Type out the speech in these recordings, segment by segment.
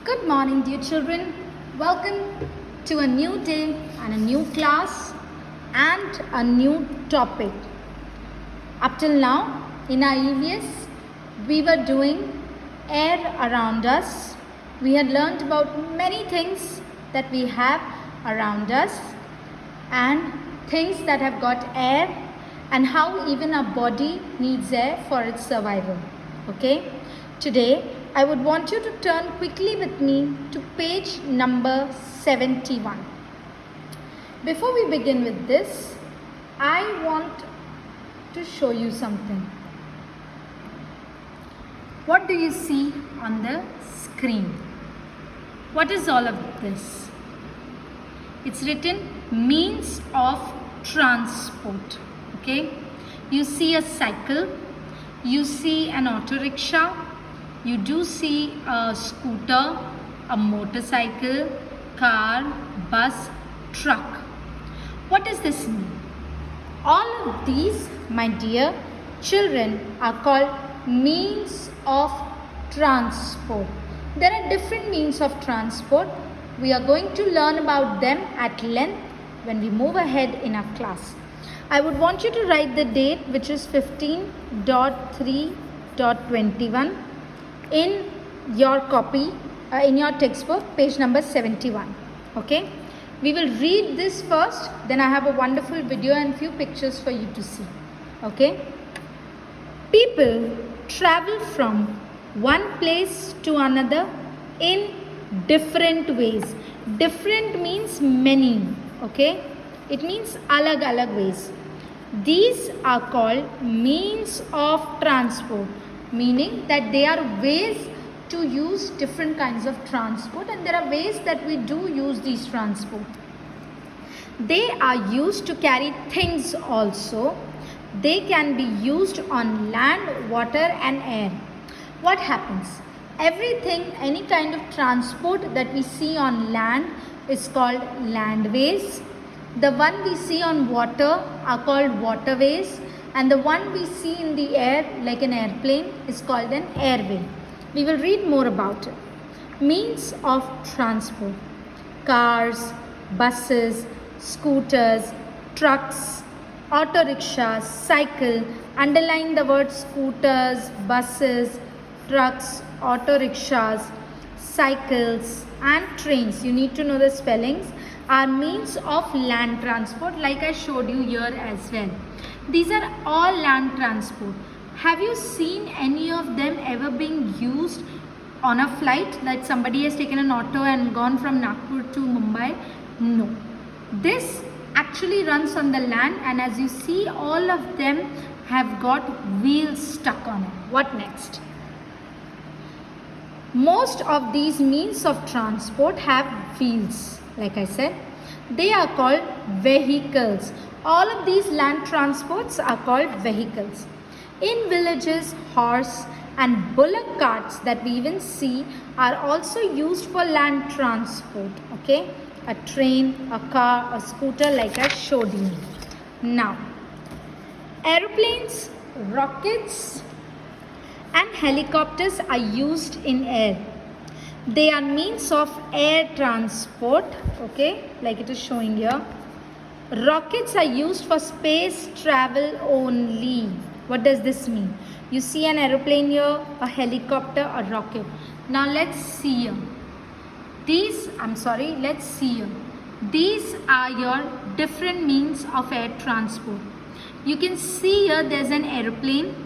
Good morning, dear children. Welcome to a new day and a new class and a new topic. Up till now, in our EVS, we were doing air around us. We had learned about many things that we have around us and things that have got air and how even our body needs air for its survival. Okay? Today, I would want you to turn quickly with me to page number 71. Before we begin with this, I want to show you something. What do you see on the screen? What is all of this? It's written means of transport. Okay? You see a cycle, you see an auto rickshaw, you do see a scooter, a motorcycle, car, bus, truck. What does this mean? All of these, my dear children, are called means of transport. There are different means of transport. We are going to learn about them at length when we move ahead in our class. I would want you to write the date, which is 15.3.21 in your copy, in your textbook, page number 71. Okay? We will read this first, then I have a wonderful video and few pictures for you to see. Okay? People travel from one place to another in different ways. Different means many. Okay? It means alag ways. These are called means of transport, meaning that they are ways to use different kinds of transport, and there are ways that we do use these transport. They are used to carry things also. They can be used on land, water and air. What happens? Everything, any kind of transport that we see on land is called landways. The one we see on water are called waterways, and the one we see in the air like an airplane is called an airway. We will read more about it. Means of transport: cars, buses, scooters, trucks, auto rickshaws, cycle. Underline the word scooters, buses, trucks, auto rickshaws, cycles and trains. You need to know the spellings. Are means of land transport, like I showed you here as well. These are all land transport. Have you seen any of them ever being used on a flight, like somebody has taken an auto and gone from Nagpur to Mumbai? No. This actually runs on the land, and as you see, all of them have got wheels stuck on it. What next? Most of these means of transport have wheels. Like I said, they are called vehicles. All of these land transports are called vehicles. In villages, horse and bullock carts that we even see are also used for land transport. Okay, a train, a car, a scooter, like I showed you. Now, aeroplanes, rockets and helicopters are used in air. They are means of air transport, okay, like it is showing here. Rockets are used for space travel only. What does this mean? You see an aeroplane here, a helicopter, a rocket. Now let's see here. These are your different means of air transport. You can see here there's an aeroplane.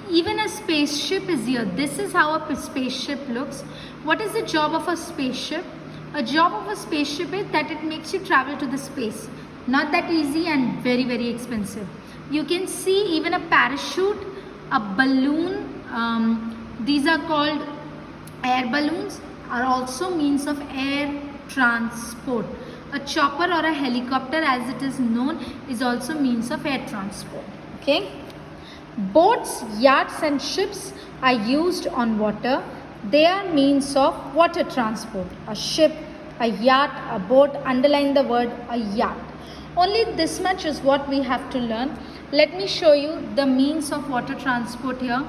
Even a spaceship is here. This is how a spaceship looks. What is the job of a spaceship? A job of a spaceship is that it makes you travel to the space. Not that easy and very, very expensive. You can see even a parachute, a balloon. These are called air balloons, are also means of air transport. A chopper or a helicopter, as it is known, is also means of air transport. Okay. Boats, yachts and ships are used on water. They are means of water transport. A ship, a yacht, a boat. Underline the word a yacht. Only this much is what we have to learn. Let me show you the means of water transport here.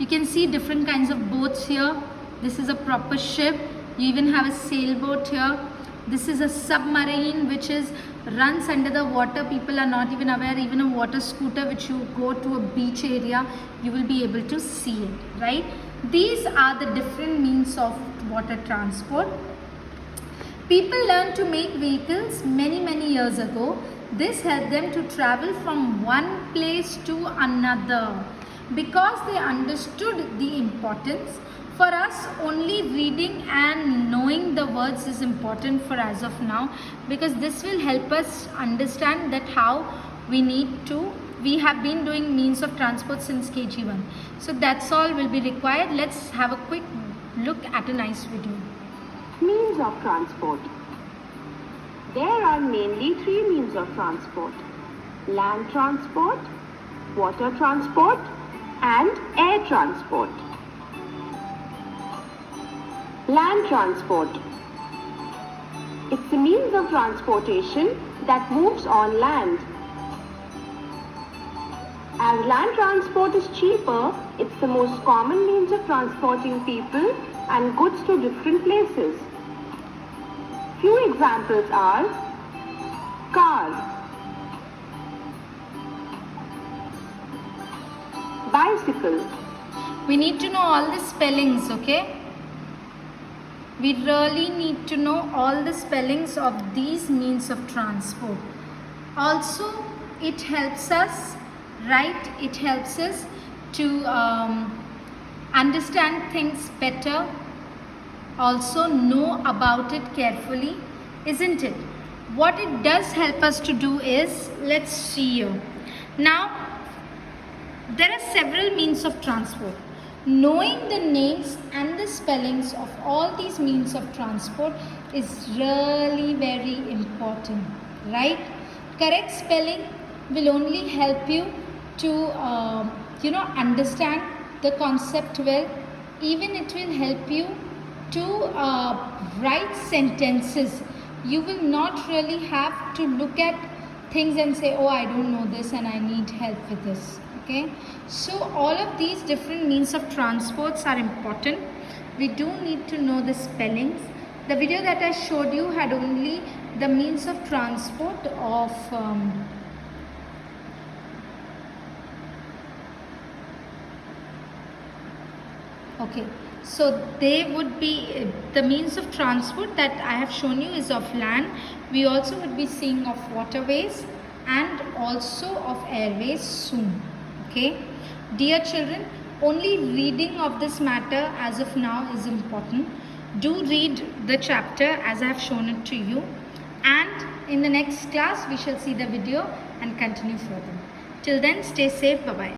You can see different kinds of boats here. This is a proper ship. You even have a sailboat here. This is a submarine which runs under the water. People are not even aware. Even a water scooter which you go to a beach area, you will be able to see it, right? These are the different means of water transport. People learned to make vehicles many years ago. This helped them to travel from one place to another because they understood the importance. For us, only reading and knowing the words is important for as of now, because this will help us understand that how we have been doing means of transport since KG1. So that's all will be required. Let's have a quick look at a nice video. Means of transport. There are mainly three means of transport: land transport, water transport, and air transport. Land transport. It's a means of transportation that moves on land. As land transport is cheaper, it's the most common means of transporting people and goods to different places. Few examples are car, bicycle. We need to know all the spellings, okay? We really need to know all the spellings of these means of transport. Also, it helps us, right? It helps us to understand things better. Also know about it carefully, isn't it? What it does help us to do is, let's see here. Now, there are several means of transport. Knowing the names and the spellings of all these means of transport is really very important, right? Correct spelling will only help you to understand the concept well. Even it will help you to write sentences. You will not really have to look at things and say, oh, I don't know this and I need help with this. Okay, so all of these different means of transports are important. We do need to know the spellings. The video that I showed you had only the means of transport of okay, so they would be the means of transport that I have shown you is of land. We also would be seeing of waterways and also of airways soon. Okay, dear children, only reading of this matter as of now is important. Do read the chapter as I have shown it to you, and in the next class we shall see the video and continue further. Till then, stay safe. Bye bye.